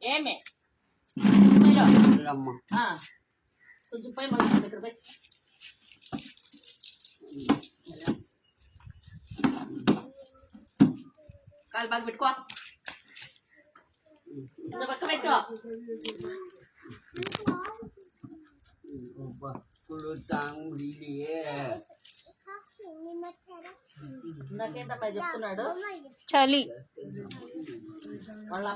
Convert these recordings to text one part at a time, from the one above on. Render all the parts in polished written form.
ఏమే కొంచెం పై మళ్ళీ ఇక్కడ పోయి కాలు బాగా పెట్టుకో పక్క పెట్టు నాకేంటమ్మా చెప్తున్నాడు చలి వాళ్ళ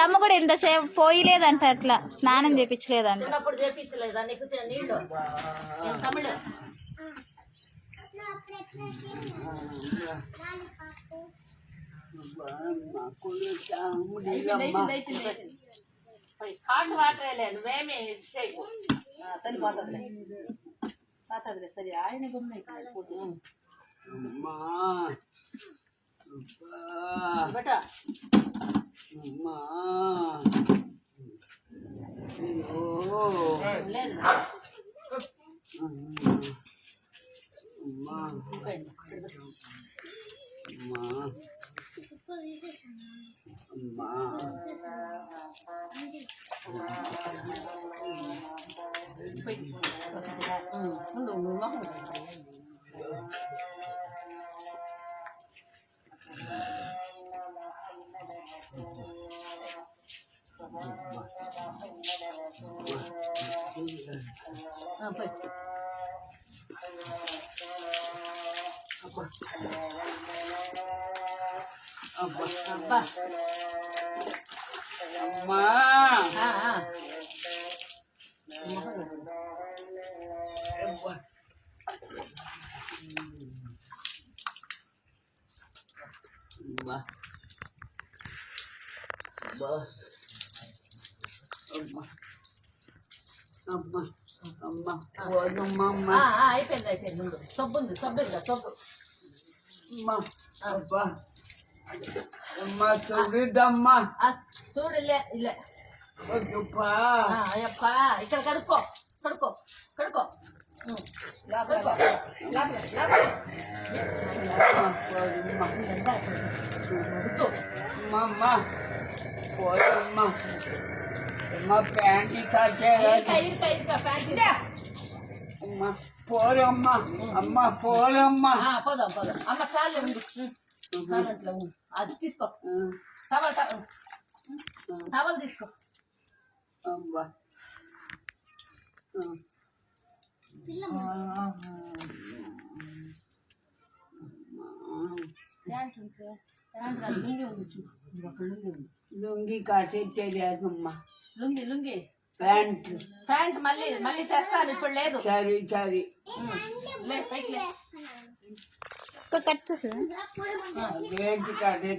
అమ్మ కూడా ఎంతసేపు పోయలేదంట, అట్లా స్నానం చేపించలేదంట. చిన్నప్పుడు చేపించలేదా నీకు నీళ్ళు తమిళ హాట్ వాటర్ వేయలే నువ్వేమి చేయకు సరిపోతుందిలే పోతుందిలే సరే ఆయన బట లేదు అబ్బా అమ్మా అయిపోయింది అయిపోయింది ముందు సబ్బు ఉంది సబ్బు కదా సబ్బు చూడమ్మా చూడలే ఇల్లే అయ్యప్ప ఇక్కడ కడుక్కో కడుక్కో కడుక్కో పోరమ్మా అమ్మ పోరమ్మా పోదాం పోదాం అమ్మ చాలే ఉండు అది తీసుకో టవల్ టవల్ తీసుకో అమ్మా లుంగి కాసేమ్మా లుంగి లుంగి ప్యాంట్ ప్యాంట్ మళ్ళీ మళ్ళీ తెస్తాను ఇప్పుడు లేదు సరే సరే లే పైకి లే కట్ చేసి ఏంటి కాదే